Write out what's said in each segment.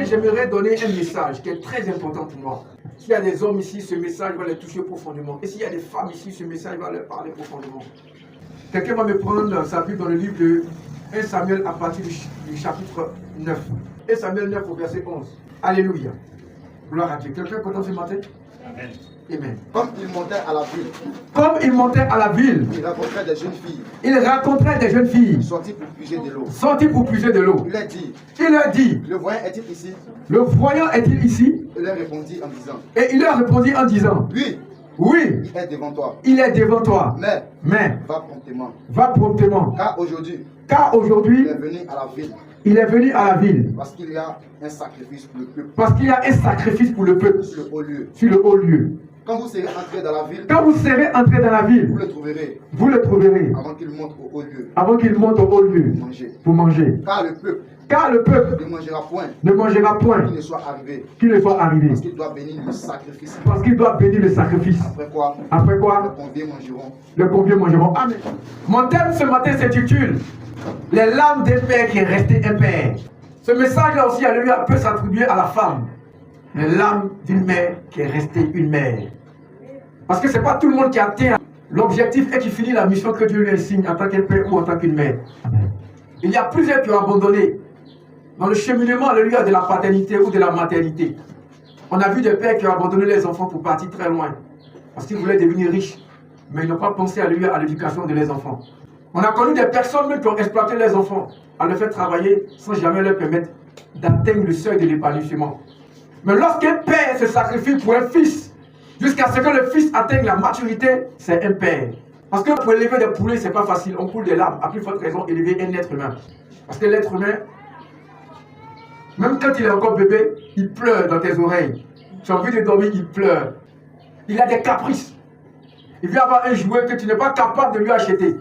J'aimerais donner un message qui est très important pour moi. S'il y a des hommes ici, ce message va les toucher profondément. Et s'il y a des femmes ici, ce message va leur parler profondément. Quelqu'un va me prendre sa Bible dans le livre de 1 Samuel à partir du chapitre 9. 1 Samuel 9 au verset 11. Alléluia. Gloire à Dieu. Quelqu'un est content ce matin? Amen. Amen. Comme il montait à la ville. Comme il montait à la ville. Il rencontrait des jeunes filles. Il rencontrait des jeunes filles. Sorties pour puiser de l'eau. Sorties pour puiser de l'eau. Il leur dit. Il leur dit. Le voyant est-il ici? Le voyant est-il ici? Il leur répondit en disant. Et il leur répondit en disant. Oui. Oui. Il est devant toi. Il est devant toi. Mais. Va promptement. Va promptement. Car aujourd'hui. Il est venu à la ville. Il est venu à la ville. Parce qu'il y a un sacrifice pour le peuple. Parce qu'il y a un sacrifice pour le peuple. Sur le haut lieu. Sur le haut lieu. Quand vous serez entré dans la ville. Quand vous serez entré dans la ville. Vous le trouverez. Vous le trouverez. Avant qu'il monte au haut lieu. Avant qu'il monte au haut lieu. Pour manger. Car le peuple ne mangera point. Ne mangera point. Qu'il ne soit arrivé. Qu'il ne soit arrivé. Parce qu'il doit bénir le sacrifice. Parce qu'il doit bénir le sacrifice. Après quoi? Après quoi? Les conviés mangeront. Les conviés mangeront. Amen. Mon thème ce matin s'intitule les larmes d'un père qui est resté un père. Ce message-là aussi, alléluia, peut s'attribuer à la femme. Les larmes d'une mère qui est restée une mère. Parce que ce n'est pas tout le monde qui atteint l'objectif et qui finit la mission que Dieu lui assigne en tant qu'un père ou en tant qu'une mère. Il y a plusieurs qui ont abandonné dans le cheminement, alléluia, de la paternité ou de la maternité. On a vu des pères qui ont abandonné les enfants pour partir très loin. Parce qu'ils voulaient devenir riches. Mais ils n'ont pas pensé, alléluia, à l'éducation de leurs enfants. On a connu des personnes même qui ont exploité les enfants, à les faire travailler sans jamais leur permettre d'atteindre le seuil de l'épanouissement. Mais lorsqu'un père se sacrifie pour un fils, jusqu'à ce que le fils atteigne la maturité, c'est un père. Parce que pour élever des poulets, c'est pas facile, on coule des larmes. À plus forte raison, élever un être humain. Parce que l'être humain, même quand il est encore bébé, il pleure dans tes oreilles. Tu as envie de dormir, il pleure. Il a des caprices. Il veut avoir un jouet que tu n'es pas capable de lui acheter.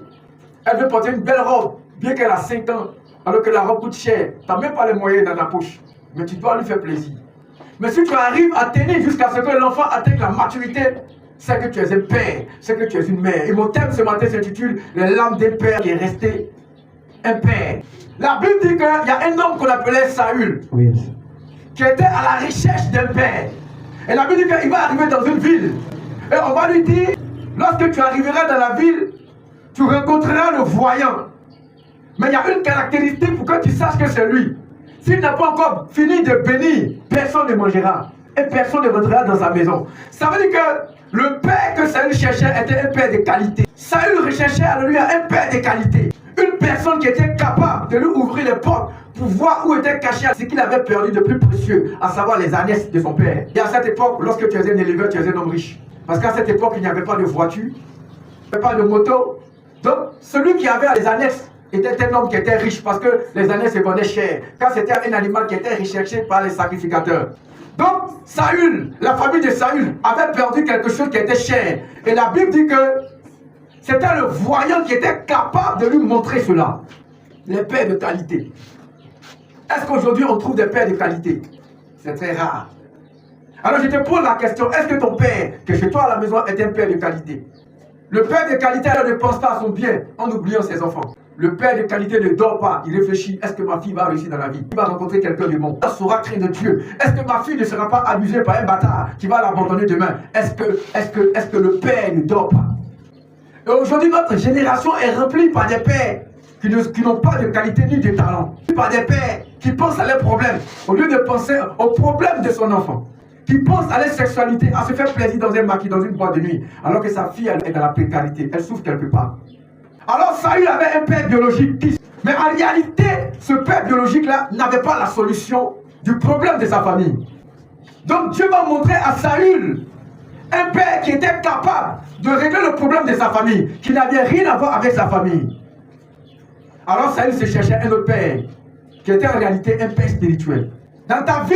Elle veut porter une belle robe, bien qu'elle a 5 ans, alors que la robe coûte cher. Tu n'as même pas les moyens dans ta poche. Mais tu dois lui faire plaisir. Mais si tu arrives à tenir jusqu'à ce que l'enfant atteigne la maturité, c'est que tu es un père, c'est que tu es une mère. Et mon thème ce matin s'intitule les larmes d'un père qui est resté un père. La Bible dit qu'il y a un homme qu'on appelait Saül, qui était à la recherche d'un père. Et la Bible dit qu'il va arriver dans une ville. Et on va lui dire, lorsque tu arriveras dans la ville, tu rencontreras le voyant. Mais il y a une caractéristique pour que tu saches que c'est lui. S'il n'a pas encore fini de bénir, personne ne mangera. Et personne ne rentrera dans sa maison. Ça veut dire que le père que Saül cherchait était un père de qualité. Saül recherchait à lui un père de qualité. Une personne qui était capable de lui ouvrir les portes pour voir où était caché ce qu'il avait perdu de plus précieux, à savoir les ânesses de son père. Et à cette époque, lorsque tu es un éleveur, tu es un homme riche. Parce qu'à cette époque, il n'y avait pas de voiture, il n'y avait pas de moto. Donc, celui qui avait les ânesses était un homme qui était riche parce que les ânesses se vendaient cher. Car c'était un animal qui était recherché par les sacrificateurs. Donc, Saül, la famille de Saül, avait perdu quelque chose qui était cher. Et la Bible dit que c'était le voyant qui était capable de lui montrer cela. Les pères de qualité. Est-ce qu'aujourd'hui on trouve des pères de qualité? C'est très rare. Alors je te pose la question, est-ce que ton père, que chez toi à la maison, est un père de qualité? Le père de qualité ne pense pas à son bien en oubliant ses enfants. Le père de qualité ne dort pas, il réfléchit, est-ce que ma fille va réussir dans la vie? Il va rencontrer quelqu'un de bon, elle saura craindre Dieu. Est-ce que ma fille ne sera pas abusée par un bâtard qui va l'abandonner demain? Est-ce que le père ne dort pas? Et aujourd'hui, notre génération est remplie par des pères qui n'ont pas de qualité ni de talent. Par des pères qui pensent à leurs problèmes, au lieu de penser aux problèmes de son enfant. Qui pensent à la sexualité, à se faire plaisir dans un maquis, dans une boîte de nuit, alors que sa fille elle est dans la précarité, elle souffre quelque part. Alors Saül avait un père biologique, mais en réalité, ce père biologique-là n'avait pas la solution du problème de sa famille. Donc Dieu va montrer à Saül un père qui était capable de régler le problème de sa famille, qui n'avait rien à voir avec sa famille. Alors Saül se cherchait un autre père, qui était en réalité un père spirituel. Dans ta vie,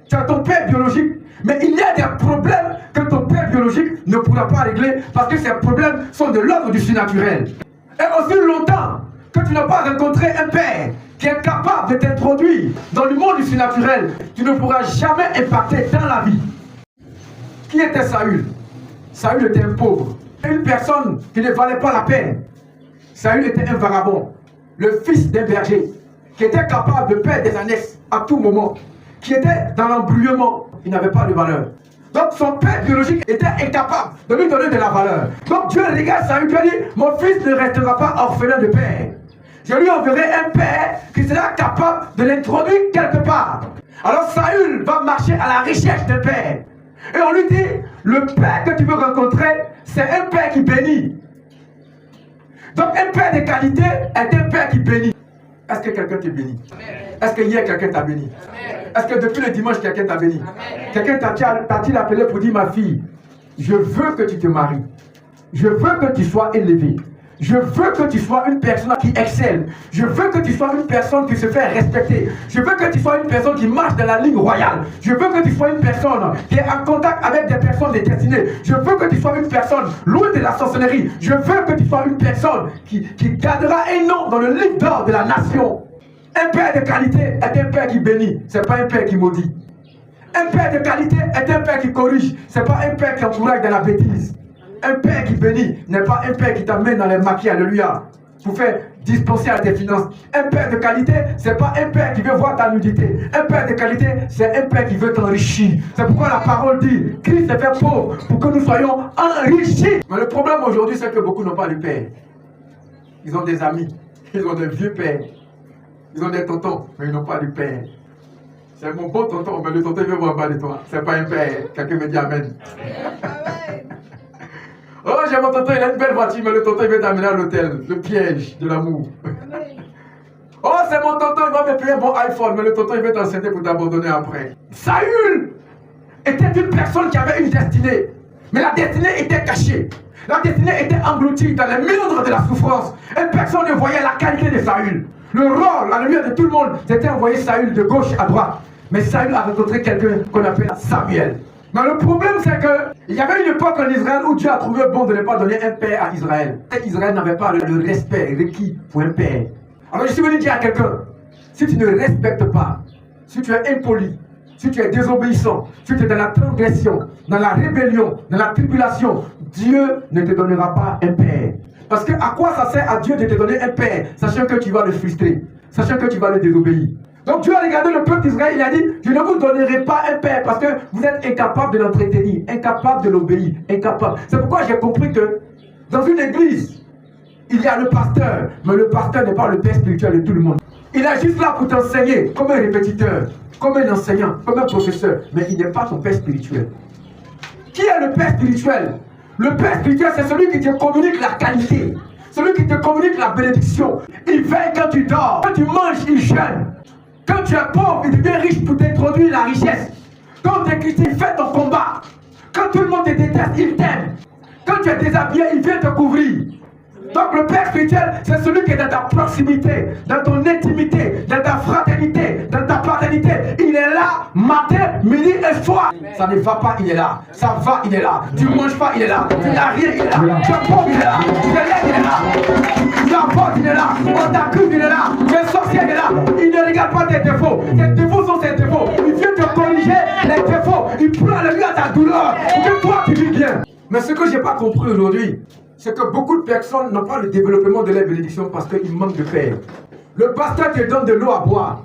tu as ton père biologique, mais il y a des problèmes que ton père biologique biologique ne pourra pas régler parce que ces problèmes sont de l'ordre du surnaturel. Et aussi longtemps que tu n'as pas rencontré un père qui est capable de t'introduire dans le monde du surnaturel, tu ne pourras jamais impacter dans la vie. Qui était Saül? Saül était un pauvre, une personne qui ne valait pas la peine. Saül était un vagabond, le fils d'un berger, qui était capable de perdre des annexes à tout moment, qui était dans l'embrouillement, il n'avait pas de valeur. Donc son père biologique était incapable de lui donner de la valeur. Donc Dieu regarde Saül et dit, mon fils ne restera pas orphelin de père. Je lui enverrai un père qui sera capable de l'introduire quelque part. Alors Saül va marcher à la recherche d'un père. Et on lui dit, le père que tu veux rencontrer, c'est un père qui bénit. Donc un père de qualité est un père qui bénit. Est-ce que quelqu'un t'a béni? Est-ce que hier quelqu'un t'a béni? Est-ce que depuis le dimanche quelqu'un t'a béni? Quelqu'un t'a-t-il appelé pour dire, ma fille, je veux que tu te maries. Je veux que tu sois élevée. Je veux que tu sois une personne qui excelle. Je veux que tu sois une personne qui se fait respecter. Je veux que tu sois une personne qui marche dans la ligne royale. Je veux que tu sois une personne qui est en contact avec des personnes destinées. Je veux que tu sois une personne loin de la sorcellerie. Je veux que tu sois une personne qui gardera un nom dans le livre d'or de la nation. Un père de qualité est un père qui bénit. Ce n'est pas un père qui maudit. Un père de qualité est un père qui corrige. Ce n'est pas un père qui encourage dans la bêtise. Un père qui bénit n'est pas un père qui t'amène dans les maquis, alléluia, pour faire dispenser à tes finances. Un père de qualité, c'est pas un père qui veut voir ta nudité. Un père de qualité, c'est un père qui veut t'enrichir. C'est pourquoi la parole dit, Christ s'est fait pauvre pour que nous soyons enrichis. Mais le problème aujourd'hui, c'est que beaucoup n'ont pas de père. Ils ont des amis, ils ont des vieux pères, ils ont des tontons, mais ils n'ont pas de père. C'est mon bon tonton, mais le tonton veut voir pas de toi. C'est pas un père. Quelqu'un me dit amen. Oh, j'ai mon tonton, il a une belle voiture, mais le tonton, il veut t'amener à l'hôtel. Le piège de l'amour. Oh, c'est mon tonton, il va me payer un bon iPhone, mais le tonton, il veut t'enseigner pour t'abandonner après. Saül était une personne qui avait une destinée. Mais la destinée était cachée. La destinée était engloutie dans les méandres de la souffrance. Et personne ne voyait la qualité de Saül. Le rôle, la lumière de tout le monde, c'était envoyer Saül de gauche à droite. Mais Saül a rencontré quelqu'un qu'on appelle Samuel. Mais le problème, c'est qu'il y avait une époque en Israël où Dieu a trouvé bon de ne pas donner un père à Israël. Et Israël n'avait pas le respect requis pour un père. Alors je suis venu dire à quelqu'un, si tu ne respectes pas, si tu es impoli, si tu es désobéissant, si tu es dans la transgression, dans la rébellion, dans la tribulation, Dieu ne te donnera pas un père. Parce que à quoi ça sert à Dieu de te donner un père, sachant que tu vas le frustrer, sachant que tu vas le désobéir? Donc Dieu a regardé le peuple d'Israël, il a dit, je ne vous donnerai pas un père parce que vous êtes incapable de l'entretenir, incapable de l'obéir, incapable. C'est pourquoi j'ai compris que dans une église, il y a le pasteur, mais le pasteur n'est pas le père spirituel de tout le monde. Il est juste là pour t'enseigner, comme un répétiteur, comme un enseignant, comme un professeur, mais il n'est pas ton père spirituel. Qui est le père spirituel? Le père spirituel, c'est celui qui te communique la qualité, celui qui te communique la bénédiction. Il veille quand tu dors, quand tu manges, il jeûne. Quand tu es pauvre, il devient riche pour t'introduire la richesse. Quand tu es chrétien, il fait ton combat. Quand tout le monde te déteste, il t'aime. Quand tu es déshabillé, il vient te couvrir. Donc le Père spirituel, c'est celui qui est dans ta proximité, dans ton intimité, dans ta fraternité, dans ta paternité. Il est là, matin, midi et soir. Ça ne va pas, il est là. Ça va, il est là. Tu ne manges pas, il est là. Tu n'as rien, il est là. Tu es pauvre, il est là. Tu es laid, il est là. Tu as faute, il est là. On t'accuse, il est là. Tu es sorcier, il est là. Il ne regarde pas tes défauts. Tes défauts sont ses défauts. Il vient te corriger les défauts. Il prend le lieu à ta douleur pour que toi tu vis bien. Mais ce que je n'ai pas compris aujourd'hui, c'est que beaucoup de personnes n'ont pas le développement de la bénédiction parce qu'ils manquent de père. Le pasteur te donne de l'eau à boire,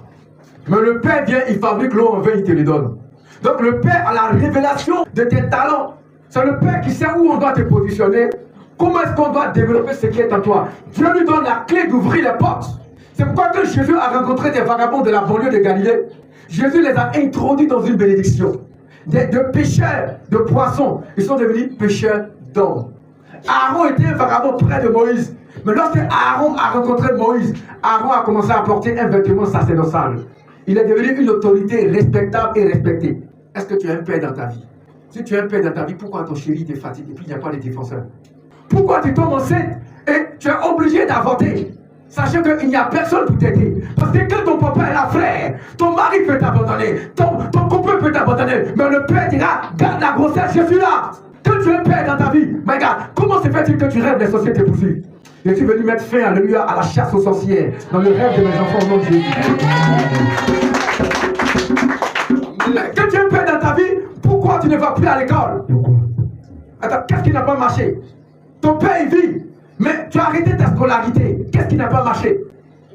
mais le père vient, il fabrique l'eau en vain, il te le donne. Donc le père a la révélation de tes talents. C'est le père qui sait où on doit te positionner, comment est-ce qu'on doit développer ce qui est en toi. Dieu lui donne la clé d'ouvrir les portes. C'est pourquoi quand Jésus a rencontré des vagabonds de la banlieue de Galilée, Jésus les a introduits dans une bénédiction. De pêcheurs de poissons, ils sont devenus pêcheurs d'hommes. Aaron était un vagabond près de Moïse. Mais lorsque Aaron a rencontré Moïse, Aaron a commencé à porter un vêtement sacerdotal. Il est devenu une autorité respectable et respectée. Est-ce que tu as un père dans ta vie? Si tu as un père dans ta vie, pourquoi ton chéri te fatigue et puis il n'y a pas de défenseur? Pourquoi tu tombes enceinte et tu es obligé d'avorter, sachant qu'il n'y a personne pour t'aider? Parce que quand ton papa est là, frère, ton mari peut t'abandonner, ton copain peut t'abandonner, mais le père dira, garde la grossesse, je suis là. Quand tu tu es un père dans ta vie, mais regarde, comment se fait-il que tu rêves des sociétés poussives? Je suis venu mettre fin, alléluia, à la chasse aux sorcières, dans le rêve de mes enfants au nom de Jésus. Que tu es un père dans ta vie, pourquoi tu ne vas plus à l'école? Attends, qu'est-ce qui n'a pas marché? Ton père il vit, mais tu as arrêté ta scolarité. Qu'est-ce qui n'a pas marché?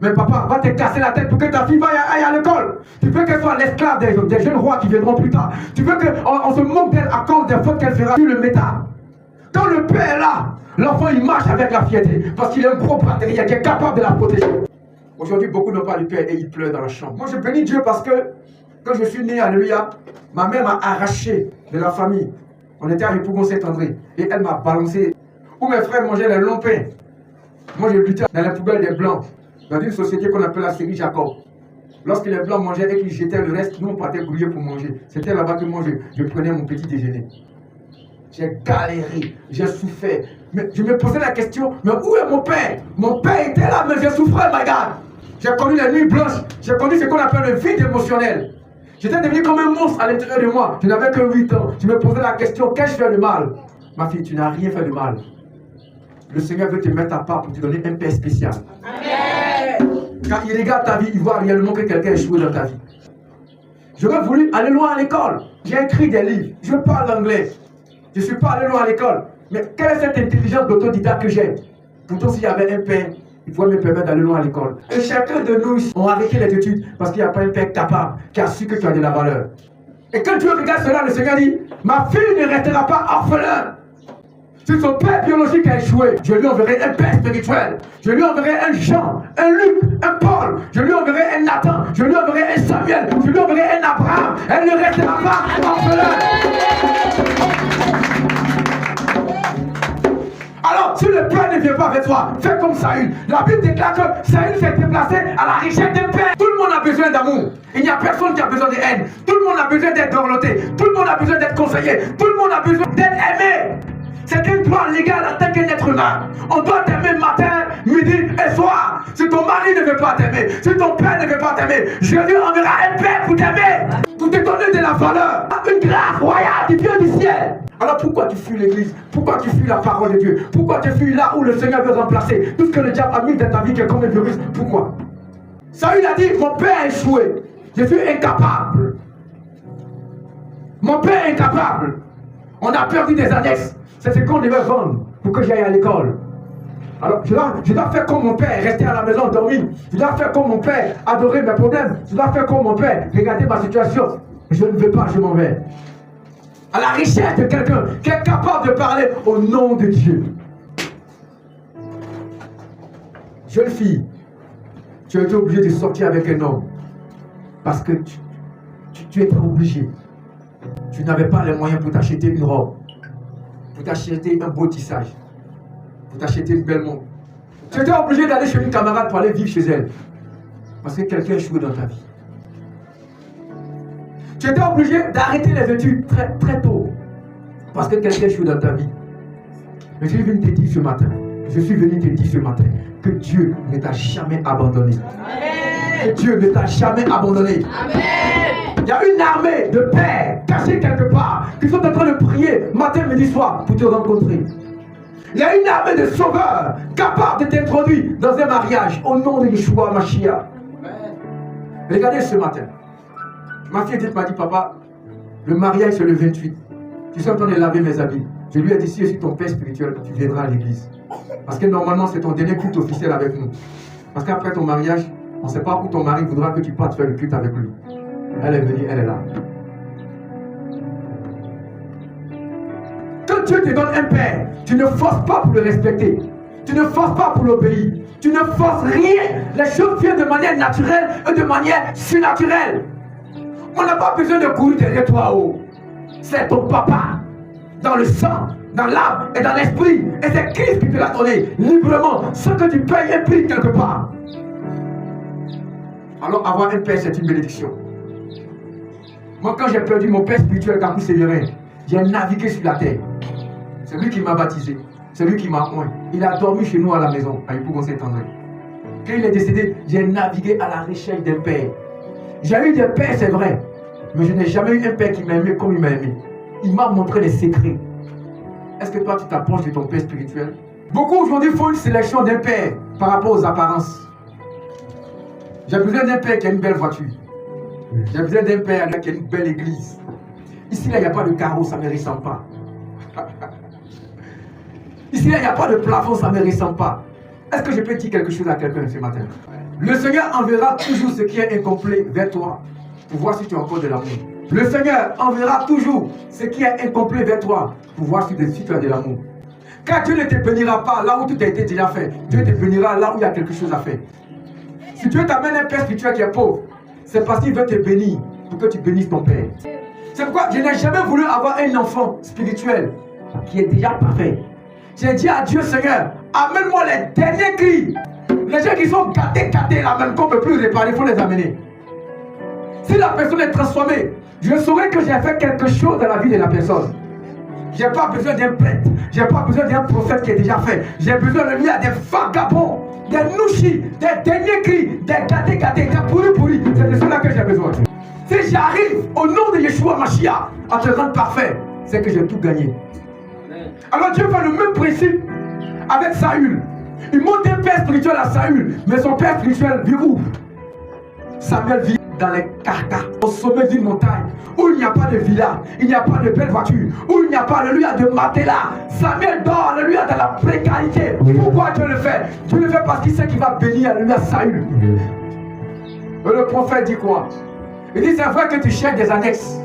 Mais papa, va te casser la tête pour que ta fille aille à l'école. Tu veux qu'elle soit l'esclave des jeunes rois qui viendront plus tard. Tu veux qu'on se moque d'elle à cause des fautes qu'elle fera sur le métal. Quand le père est là, l'enfant il marche avec la fierté parce qu'il a un gros batterie qui est capable de la protéger. Aujourd'hui, beaucoup n'ont pas le père et ils pleurent dans la chambre. Moi, je bénis Dieu parce que quand je suis né, alléluia, ma mère m'a arraché de la famille. On était à Yopougon-Saint-André et elle m'a balancé. Où mes frères mangeaient les longs pains. Moi, je luttais dans les poubelles des Blancs, dans une société qu'on appelle la série Jacob. Lorsque les Blancs mangeaient et qu'ils jetaient le reste, nous, on partait grouiller pour manger. C'était là-bas que moi, je prenais mon petit déjeuner. J'ai galéré, j'ai souffert. Mais je me posais la question, mais où est mon père? Mon père était là, mais je souffrais, my God. J'ai connu les nuits blanches, j'ai connu ce qu'on appelle le vide émotionnel. J'étais devenu comme un monstre à l'intérieur de moi. Je n'avais que 8 ans. Je me posais la question, qu'ai-je fait de mal? Ma fille, tu n'as rien fait de mal. Le Seigneur veut te mettre à part pour te donner un père spécial. Amen. Quand il regarde ta vie, il voit réellement que quelqu'un a échoué dans ta vie. J'aurais voulu aller loin à l'école. J'ai écrit des livres. Je parle anglais. Je ne suis pas allé loin à l'école. Mais quelle est cette intelligence d'autodidacte que j'ai? Pourtant, s'il y avait un père, il pouvait me permettre d'aller loin à l'école. Et chacun de nous ont arrêté les études parce qu'il n'y a pas un père capable qui a su que tu as de la valeur. Et quand Dieu regarde cela, le Seigneur dit, ma fille ne restera pas orphelin. Si son père biologique a échoué, je lui enverrai un père spirituel. Je lui enverrai un Jean, un Luc, un Paul. Je lui enverrai un Nathan. Je lui enverrai un Samuel. Je lui enverrai un Abraham. Elle ne restera pas orphelin. Alors, si le père ne vient pas avec toi, fais comme Saül. La Bible déclare que Saül s'est déplacé à la richesse d'un père. Tout le monde a besoin d'amour. Il n'y a personne qui a besoin de haine. Tout le monde a besoin d'être dorloté. Tout le monde a besoin d'être conseillé. Tout le monde a besoin d'être aimé. C'est un droit légal en tant qu'être humain. On doit t'aimer matin, midi et soir. Si ton mari ne veut pas t'aimer, si ton père ne veut pas t'aimer, Jésus enverra un père pour t'aimer, pour te donner de la valeur, une grâce royale qui vient du ciel. Alors pourquoi tu fuis l'église? Pourquoi tu fuis la parole de Dieu? Pourquoi tu fuis là où le Seigneur veut remplacer tout ce que le diable a mis dans ta vie qui est comme un virus? Pourquoi? Saül a dit, mon père a échoué. Je suis incapable. Mon père est incapable. On a perdu des annexes. C'est ce qu'on devait vendre pour que j'aille à l'école. Alors, je dois faire comme mon père, rester à la maison, dormir. Je dois faire comme mon père, adorer mes problèmes. Je dois faire comme mon père, regarder ma situation. Je ne veux pas, je m'en vais. À la richesse de quelqu'un qui est capable de parler au nom de Dieu. Jeune fille, tu as été obligée de sortir avec un homme. Parce que tu étais obligé. Tu n'avais pas les moyens pour t'acheter une robe. Pour t'acheter un beau tissage, pour t'acheter une belle montre. Tu étais obligé d'aller chez une camarade pour aller vivre chez elle. Parce que quelqu'un a échoué dans ta vie. Tu étais obligé d'arrêter les études très, très tôt. Parce que quelqu'un a échoué dans ta vie. Mais je suis venu te dire ce matin, que Dieu ne t'a jamais abandonné. Amen. Que Dieu ne t'a jamais abandonné. Amen. Il y a une armée de pères cachés quelque part qui sont en train de prier matin, midi, soir pour te rencontrer. Il y a une armée de sauveurs capables de t'introduire dans un mariage au nom de Yeshua Mashiach. Regardez ce matin. Ma fille m'a dit, papa, le mariage c'est le 28. Je suis en train de laver mes habits. Je lui ai dit, si je suis ton père spirituel, tu viendras à l'église. Parce que normalement c'est ton dernier culte officiel avec nous. Parce qu'après ton mariage, on ne sait pas où ton mari voudra que tu partes faire le culte avec lui. Elle est venue, elle est là. Quand Dieu te donne un père, tu ne forces pas pour le respecter. Tu ne forces pas pour l'obéir. Tu ne forces rien. Les choses viennent de manière naturelle et de manière surnaturelle. On n'a pas besoin de courir derrière toi. Oh. C'est ton papa. Dans le sang, dans l'âme et dans l'esprit. Et c'est Christ qui te l'a donné librement, sans que tu payes un prix quelque part. Alors avoir un père, c'est une bénédiction. Moi, quand j'ai perdu mon père spirituel, Capou Sévérin, j'ai navigué sur la terre. C'est lui qui m'a baptisé. C'est lui qui m'a oint. Il a dormi chez nous à la maison, à Yopougon-Saint-André. Quand il est décédé, j'ai navigué à la recherche d'un père. J'ai eu des pères, c'est vrai. Mais je n'ai jamais eu un père qui m'a aimé comme il m'a aimé. Il m'a montré les secrets. est-ce que toi tu t'approches de ton père spirituel? Beaucoup aujourd'hui font une sélection d'un père par rapport aux apparences. J'ai besoin d'un père qui a une belle voiture. J'ai besoin d'un père qui a une belle église. Ici, là, il n'y a pas de carreau, ça ne me ressemble pas. Ici, là, il n'y a pas de plafond, ça ne me ressemble pas. Est-ce que je peux dire quelque chose à quelqu'un ce matin? Le Seigneur enverra toujours ce qui est incomplet vers toi pour voir si tu as encore de l'amour. Le Seigneur enverra toujours ce qui est incomplet vers toi pour voir si tu as de l'amour. Car Dieu ne te bénira pas là où tout a été déjà fait. Dieu te bénira là où il y a quelque chose à faire. Si Dieu t'amène un père spirituel qui est pauvre, c'est parce qu'il veut te bénir pour que tu bénisses ton père. C'est pourquoi je n'ai jamais voulu avoir un enfant spirituel qui est déjà parfait. J'ai dit à Dieu, Seigneur, amène-moi les derniers cris. Les gens qui sont gâtés là même qu'on ne peut plus réparer, il faut les amener. Si la personne est transformée, je saurai que j'ai fait quelque chose dans la vie de la personne. Je n'ai pas besoin d'un prêtre, je n'ai pas besoin d'un prophète qui est déjà fait. J'ai besoin de lui à des vagabonds, des nouchis, des derniers cris, des gâtés, des pourris. C'est de cela que j'ai besoin. Si j'arrive au nom de Yeshua Mashiach à te rendre parfait, c'est que j'ai tout gagné. Alors Dieu fait le même principe avec Saül. Il monte un père spirituel à Saül, mais son père spirituel vit où? Samuel vit dans les carcas, au sommet d'une montagne, où il n'y a pas de villa, il n'y a pas de belle voiture, où il n'y a pas, alléluia, de matelas. Samuel dort, alléluia, dans la précarité. Pourquoi Dieu le fait? Dieu le fait parce qu'il sait qu'il va bénir, alléluia, Saül. Et le prophète dit quoi? Il dit, c'est vrai que tu cherches des annexes.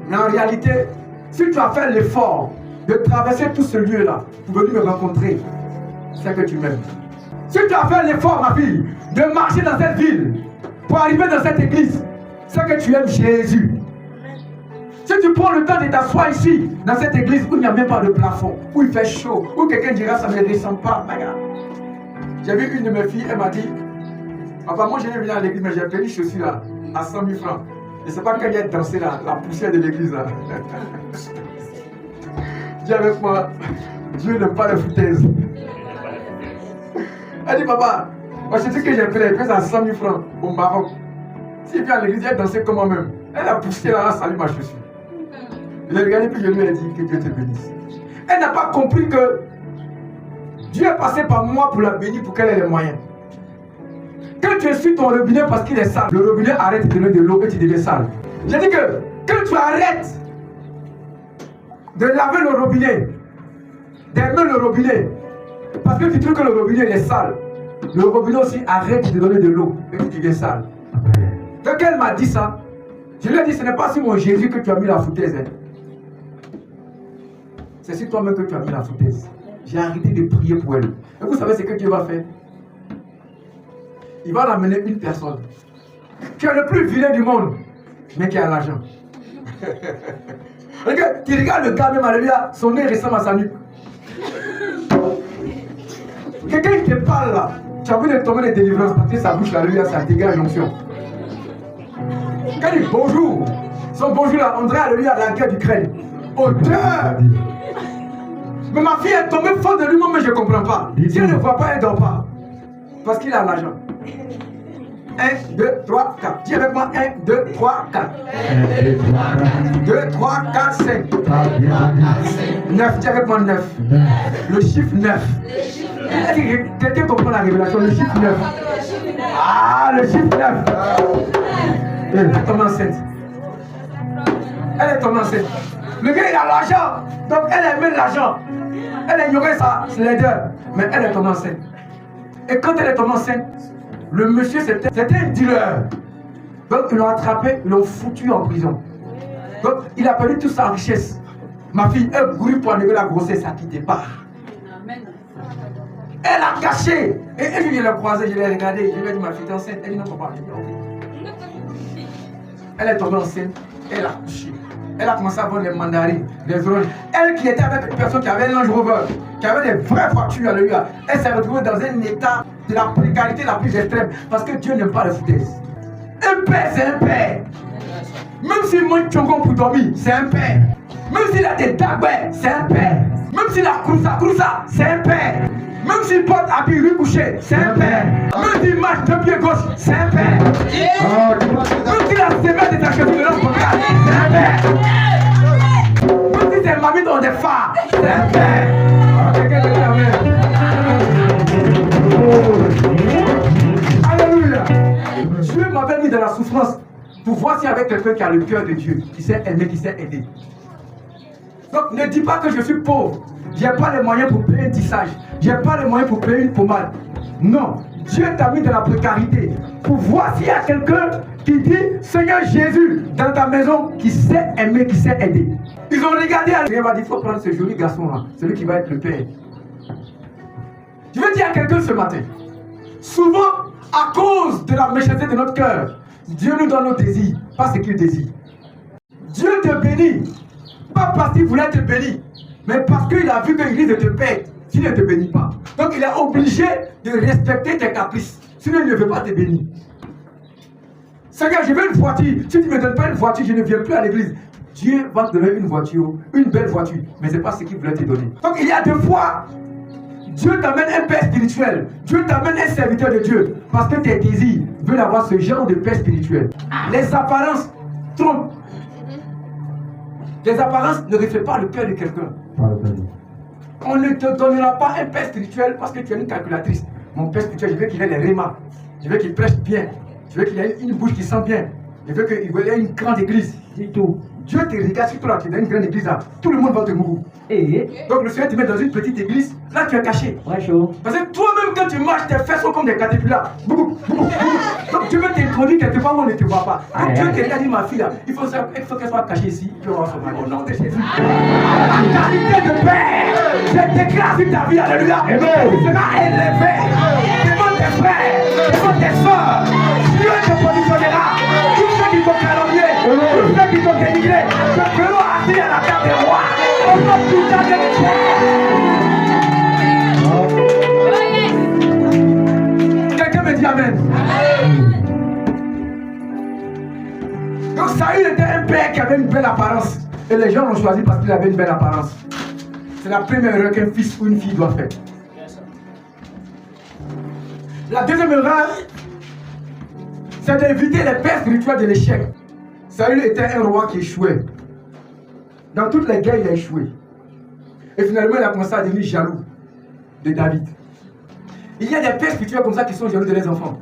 Mais en réalité, si tu as fait l'effort de traverser tout ce lieu-là pour venir me rencontrer, c'est que tu m'aimes. Si tu as fait l'effort, ma fille, de marcher dans cette ville pour arriver dans cette église, c'est que tu aimes Jésus. Si tu prends le temps de t'asseoir ici, dans cette église où il n'y a même pas de plafond, où il fait chaud, où quelqu'un dira ça ne me ressemble pas, regarde. J'ai vu une de mes filles, elle m'a dit, enfin moi je viens venir à l'église, mais j'ai payé les chaussures là, à 100 000 francs. Je ne sais pas quand il y a dansé là, la poussière de l'église là. Dis avec moi, Dieu n'aime pas les foutaises. Elle dit, papa, moi je sais que j'ai payé à 100 000 francs au Maroc. S'il vient à l'église, il a dansé comme moi-même. Elle a poussé là, salut ma chaussure. Je l'ai regardé puis je lui ai dit que Dieu te bénisse. Elle n'a pas compris que Dieu est passé par moi pour la bénir pour qu'elle ait les moyens. Quand tu essuies ton robinet parce qu'il est sale, le robinet arrête de donner de l'eau et tu deviens sale. J'ai dit que quand tu arrêtes de laver le robinet, d'aimer le robinet, parce que tu trouves que le robinet est sale, le robinet aussi arrête de donner de l'eau et tu deviens sale. Quand elle m'a dit ça, je lui ai dit, ce n'est pas sur mon Jésus que tu as mis la foutaise. Hein. C'est sur toi-même que tu as mis la foutaise. J'ai arrêté de prier pour elle. Et vous savez ce que Dieu va faire? Il va l'amener une personne qui est le plus vilain du monde, mais qui a l'argent. Tu regardes le gars même, alléluia, son nez ressemble à sa nuque. Quelqu'un qui te parle là, tu as vu de tomber de délivrance parce que sa bouche, alléluia, ça dégage l'onction. Quand il dit bonjour, son bonjour là, on dirait alléluia la guerre d'Ukraine. Odeur! Mais ma fille est tombée faute de lui-même, mais je ne comprends pas. Si elle ne voit pas, elle ne dort pas. Parce qu'il a l'argent. 1, 2, 3, 4. Dis avec moi 1, 2, 3, 4. 2, 3, 4, 5. 9. Dis avec moi 9. Le chiffre 9. Quelqu'un comprend la révélation, le chiffre 9. Ah, le chiffre 9. Elle est tombée enceinte. Elle est tombée enceinte. Le gars, il a l'argent. Donc, elle aimait l'argent. Elle ignorait sa laideur. Mais elle est tombée enceinte. Et quand elle est tombée enceinte, le monsieur, c'était un dealer. Donc, ils l'ont attrapé, ils l'ont foutu en prison. Donc, il a perdu toute sa richesse. Ma fille, elle courait pour enlever la grossesse, ça quittait pas. Elle a caché. Et je l'ai croisée, je l'ai regardée. Je lui ai dit, ma fille, t'es enceinte. Elle dit, non, papa. Je dit, ok. Elle est tombée enceinte. Elle a couché. Elle a commencé à vendre les mandarines, les oranges. Elle qui était avec une personne qui avait un Range Rover, qui avait des vraies voitures, alléluia. Elle s'est retrouvée dans un état de la précarité la plus extrême. Parce que Dieu n'aime pas les foutaises. Un père, c'est un père. Même s'il mange tchongon pour dormir, c'est un père. Même s'il a des daguets, c'est un père. Même s'il a croussa, c'est un père. Même s'il porte habit rue couché, c'est un père. Même s'il marche de pied gauche, c'est un père. Même s'il a ses mains de ta cheville de l'homme, c'est un père. Même si ses m'a mis dans des phares. C'est un père. Quelqu'un dit amen. Alléluia. Dieu m'avait mis dans la souffrance pour voir s'il y avait quelqu'un qui a le cœur de Dieu, qui sait aimer, qui sait aider. Donc ne dis pas que je suis pauvre. Je n'ai pas les moyens pour payer un tissage. Je n'ai pas les moyens pour payer une pommade. Non. Dieu t'a mis dans la précarité pour voir s'il y a quelqu'un qui dit Seigneur Jésus dans ta maison qui sait aimer, qui sait aider. Ils ont regardé, il m'a dit il faut prendre ce joli garçon-là, celui qui va être le père. Je veux dire à quelqu'un ce matin, souvent à cause de la méchanceté de notre cœur, Dieu nous donne nos désirs, pas ce qu'il désire. Dieu te bénit, pas parce qu'il voulait te bénir, mais parce qu'il a vu qu'il risque de te perdre s'il ne te bénit pas. Donc il est obligé de respecter tes caprices, sinon il ne veut pas te bénir. Seigneur, je veux une voiture. Si tu ne me donnes pas une voiture, je ne viens plus à l'église. Dieu va te donner une voiture, une belle voiture, mais ce n'est pas ce qu'il voulait te donner. Donc il y a deux fois, Dieu t'amène un père spirituel, Dieu t'amène un serviteur de Dieu, parce que tes désirs veulent avoir ce genre de père spirituel. Les apparences trompent. Les apparences ne reflètent pas le cœur de quelqu'un. On ne te donnera pas un père spirituel parce que tu es une calculatrice. Mon père spirituel, je veux qu'il ait les rémas, je veux qu'il prêche bien, je veux qu'il ait une bouche qui sent bien, je veux qu'il ait une grande église. Dis tout. Dieu te regarde sur toi, tu es dans une grande église là, tout le monde va te mourir. Donc le Seigneur te met dans une petite église, là tu es caché. Ouais, chaud. Parce que toi-même quand tu marches, tes fesses sont comme des caterpillars. Donc tu veux t'introduire quelque part où on ne te voit pas. Donc Dieu te regarde, dit ma fille là, il faut qu'elle soit cachée ici, tu vas son mari au nom de Jésus. La qualité de père, je déclare sur ta vie, alléluia. Tu seras élevé devant tes frères, devant tes soeurs. Dieu te positionnera. Tous ceux qui t'ont calomnié, tous ceux qui t'ont dénigré, te feront assis à la table des rois. Au nom putain de Dieu. Quelqu'un me dit amen. Donc Saül était un père qui avait une belle apparence. Et les gens l'ont choisi parce qu'il avait une belle apparence. C'est la première erreur qu'un fils ou une fille doit faire. La deuxième erreur, c'est d'éviter les pères spirituels de l'échec. Saül était un roi qui échouait. Dans toutes les guerres, il a échoué. Et finalement, il a commencé à devenir jaloux de David. Il y a des pères spirituels comme ça qui sont jaloux de leurs enfants.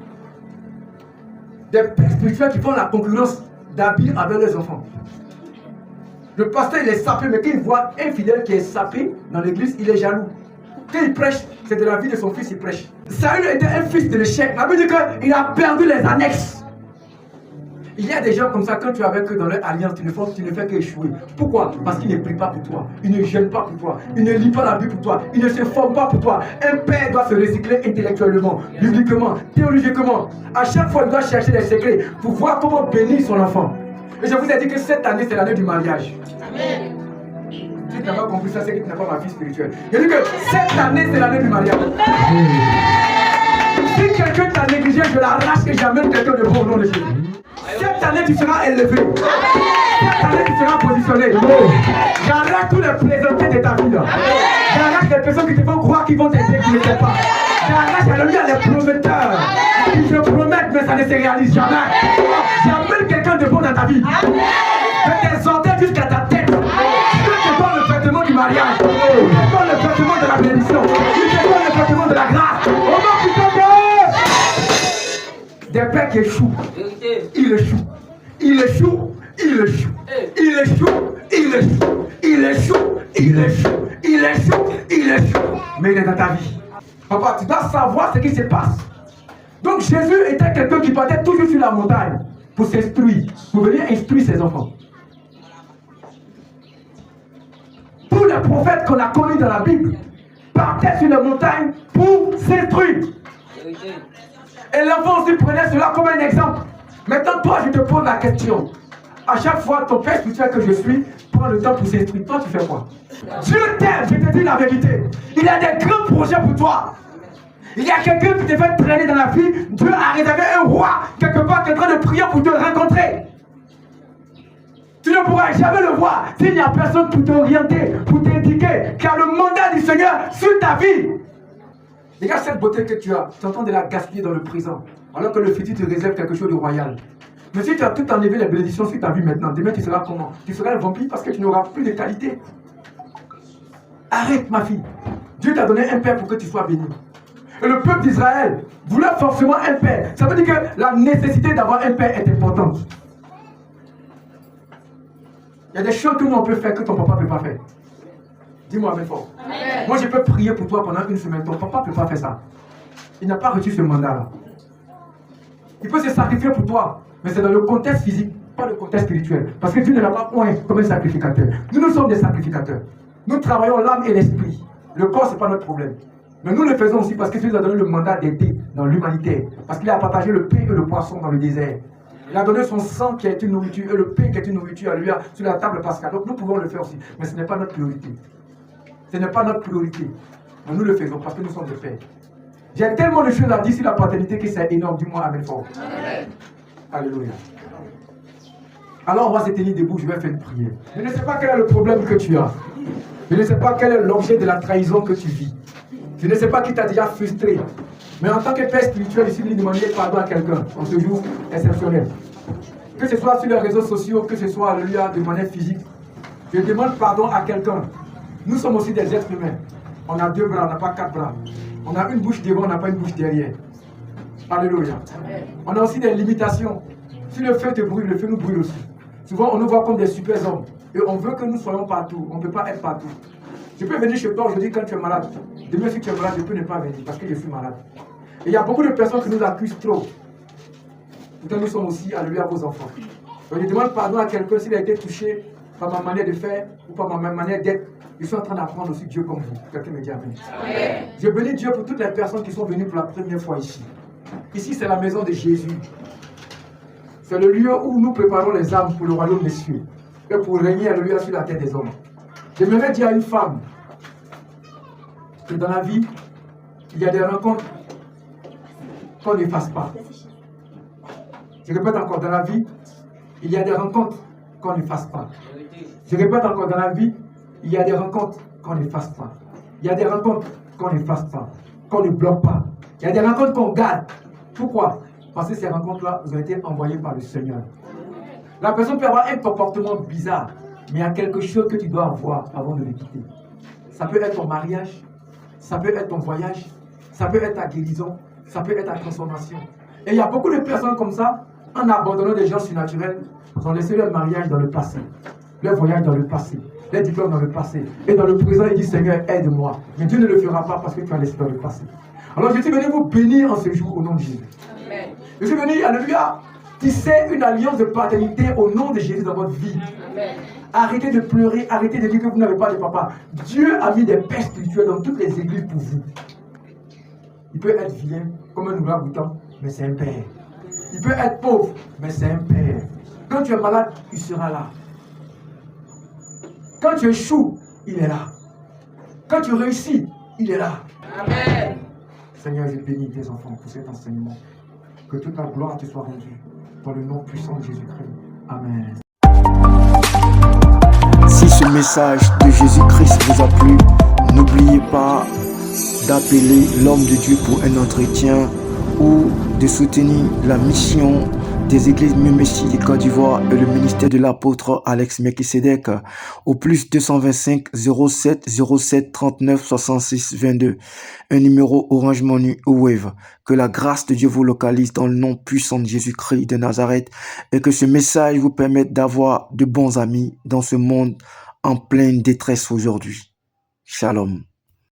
Des pères spirituels qui font la concurrence d'habits avec leurs enfants. Le pasteur, il est sapé, mais quand il voit un fidèle qui est sapé dans l'église, il est jaloux. Quand il prêche, c'est de la vie de son fils, il prêche. Saül était un fils de l'échec. La Bible dit qu'il a perdu les annexes. Il y a des gens comme ça, quand tu es avec eux dans leur alliance, tu ne fais qu'échouer. Pourquoi? Parce qu'ils ne prient pas pour toi, ils ne jeûnent pas pour toi, ils ne lisent pas la Bible pour toi, ils ne se forment pas pour toi. Un père doit se recycler intellectuellement, bibliquement, théologiquement. À chaque fois, il doit chercher des secrets pour voir comment bénir son enfant. Et je vous ai dit que cette année, c'est l'année du mariage. Amen. Si tu n'as pas compris ça, c'est que tu n'as pas ma vie spirituelle. Je dis que cette année, c'est l'année du mariage. Si quelqu'un t'a négligé, je l'arrache et j'amène quelqu'un de bon au nom de Jésus. Cette année, tu seras élevé. Cette année, tu seras positionné. J'arrête tous les plaisanteries de ta vie. J'arrête les personnes qui te font croire qu'ils vont t'aider, qui ne t'aident pas. J'arrête, alléluia, les prometteurs qui te promettent, mais ça ne se réalise jamais. J'amène quelqu'un de bon dans ta vie. De tes orteils jusqu'à ta tête. Dieu te donne le vêtement du mariage. Dieu te donne le vêtement de la bénédiction. Dieu te donne le vêtement de la grâce. Au nom du Des pères qui échouent. Il échoue. Il échoue. Il échoue. Il échoue. Il échoue. Il échoue. Il échoue. Il échoue. Il échoue. Mais il est dans ta vie. Papa, tu dois savoir ce qui se passe. Donc Jésus était quelqu'un qui partait toujours sur la montagne pour s'instruire, pour venir instruire ses enfants. Tous les prophètes qu'on a connus dans la Bible partaient sur la montagne pour s'instruire. Et l'enfant aussi prenait cela comme un exemple. Maintenant, toi, je te pose la question. À chaque fois, ton père spirituel que je suis prend le temps pour s'instruire. Toi, tu fais quoi? Dieu t'aime, je te dis la vérité. Il a des grands projets pour toi. Il y a quelqu'un qui te fait traîner dans la vie. Dieu a réservé un roi quelque part qui est en train de prier pour te rencontrer. Tu ne pourras jamais le voir s'il n'y a personne pour t'orienter, pour t'indiquer qu'il y a le mandat du Seigneur sur ta vie. Regarde cette beauté que tu as. Tu es en train de la gaspiller dans le présent. Alors que le futur te réserve quelque chose de royal. Mais si tu as tout enlevé les bénédictions sur ta vie maintenant, demain tu seras comment? Tu seras un vampire parce que tu n'auras plus de qualité. Arrête, ma fille. Dieu t'a donné un père pour que tu sois béni. Et le peuple d'Israël voulait forcément un père. Ça veut dire que la nécessité d'avoir un père est importante. Il y a des choses que nous on peut faire que ton papa ne peut pas faire. Dis-moi avec fort. Amen. Moi je peux prier pour toi pendant une semaine. Ton papa ne peut pas faire ça. Il n'a pas reçu ce mandat-là. Il peut se sacrifier pour toi, mais c'est dans le contexte physique, pas le contexte spirituel. Parce que Dieu ne l'a pas point comme un sacrificateur. Nous sommes des sacrificateurs. Nous travaillons l'âme et l'esprit. Le corps, ce n'est pas notre problème. Mais nous le faisons aussi parce que Dieu nous a donné le mandat d'aider dans l'humanité. Parce qu'il a partagé le pain et le poisson dans le désert. Il a donné son sang qui est une nourriture et le pain qui est une nourriture à lui sur la table pascale. Donc nous pouvons le faire aussi. Mais ce n'est pas notre priorité. Ce n'est pas notre priorité. Mais nous le faisons parce que nous sommes des pères. J'ai tellement de choses à dire sur la paternité que c'est énorme. Dis-moi amen fort. Amen. Alléluia. Alors on va se tenir debout, je vais faire une prière. Je ne sais pas quel est le problème que tu as. Je ne sais pas quel est l'objet de la trahison que tu vis. Je ne sais pas qui t'a déjà frustré. Mais en tant que père spirituel, ici, lui demander pardon à quelqu'un en ce jour exceptionnel. Que ce soit sur les réseaux sociaux, que ce soit de manière physique. Je demande pardon à quelqu'un. Nous sommes aussi des êtres humains. On a 2 bras, on n'a pas 4 bras. On a une bouche devant, on n'a pas une bouche derrière. Alléluia. On a aussi des limitations. Si le feu te brûle, le feu nous brûle aussi. Souvent, on nous voit comme des super hommes. Et on veut que nous soyons partout. On ne peut pas être partout. Je peux venir chez toi aujourd'hui quand tu es malade. Demain, si tu es malade, je peux ne pas venir parce que je suis malade. Et il y a beaucoup de personnes qui nous accusent trop. Pourtant, nous sommes aussi, alléluia, vos enfants. Donc, je demande pardon à quelqu'un s'il a été touché par ma manière de faire ou par ma manière d'être. Je suis en train d'apprendre aussi Dieu comme vous. Quelqu'un me dit amen. Amen. Je bénis Dieu pour toutes les personnes qui sont venues pour la première fois ici. Ici, c'est la maison de Jésus. C'est le lieu où nous préparons les âmes pour le royaume des cieux et pour régner, alléluia, sur la terre des hommes. J'aimerais dire à une femme que dans la vie, il y a des rencontres qu'on n'efface pas. Je répète encore, dans la vie, il y a des rencontres qu'on n'efface pas. Je répète encore, dans la vie, il y a des rencontres qu'on n'efface pas. Il y a des rencontres qu'on n'efface pas, qu'on ne bloque pas. Il y a des rencontres qu'on garde. Pourquoi? Parce que ces rencontres-là ont été envoyées par le Seigneur. La personne peut avoir un comportement bizarre, mais il y a quelque chose que tu dois avoir avant de le quitter. Ça peut être ton mariage, ça peut être ton voyage, ça peut être ta guérison, ça peut être ta transformation. Et il y a beaucoup de personnes comme ça, en abandonnant des gens surnaturels, ont laissé leur mariage dans le passé, leur voyage dans le passé, les diplômes dans le passé. Et dans le présent, ils disent Seigneur, aide-moi. Mais Dieu ne le fera pas parce que tu as laissé dans le passé. Alors je suis venu vous bénir en ce jour au nom de Jésus. Amen. Je suis venu, alléluia, tisser une alliance de paternité au nom de Jésus dans votre vie. Amen. Arrêtez de pleurer, arrêtez de dire que vous n'avez pas de papa. Dieu a mis des pères spirituels dans toutes les églises pour vous. Il peut être vilain, comme un ouragan, mais c'est un père. Il peut être pauvre, mais c'est un père. Quand tu es malade, il sera là. Quand tu échoues, il est là. Quand tu réussis, il est là. Amen. Seigneur, je bénis tes enfants pour cet enseignement. Que toute la gloire te soit rendue. Dans le nom puissant de Jésus-Christ. Amen. Si ce message de Jésus-Christ vous a plu, n'oubliez pas d'appeler l'homme de Dieu pour un entretien ou de soutenir la mission des églises Messie de Côte d'Ivoire et le ministère de l'apôtre Alex Melchisedec au plus 225 07 07 39 66 22, un numéro Orange Money ou Wave. Que la grâce de Dieu vous localise dans le nom puissant de Jésus-Christ de Nazareth et que ce message vous permette d'avoir de bons amis dans ce monde en pleine détresse aujourd'hui. Shalom.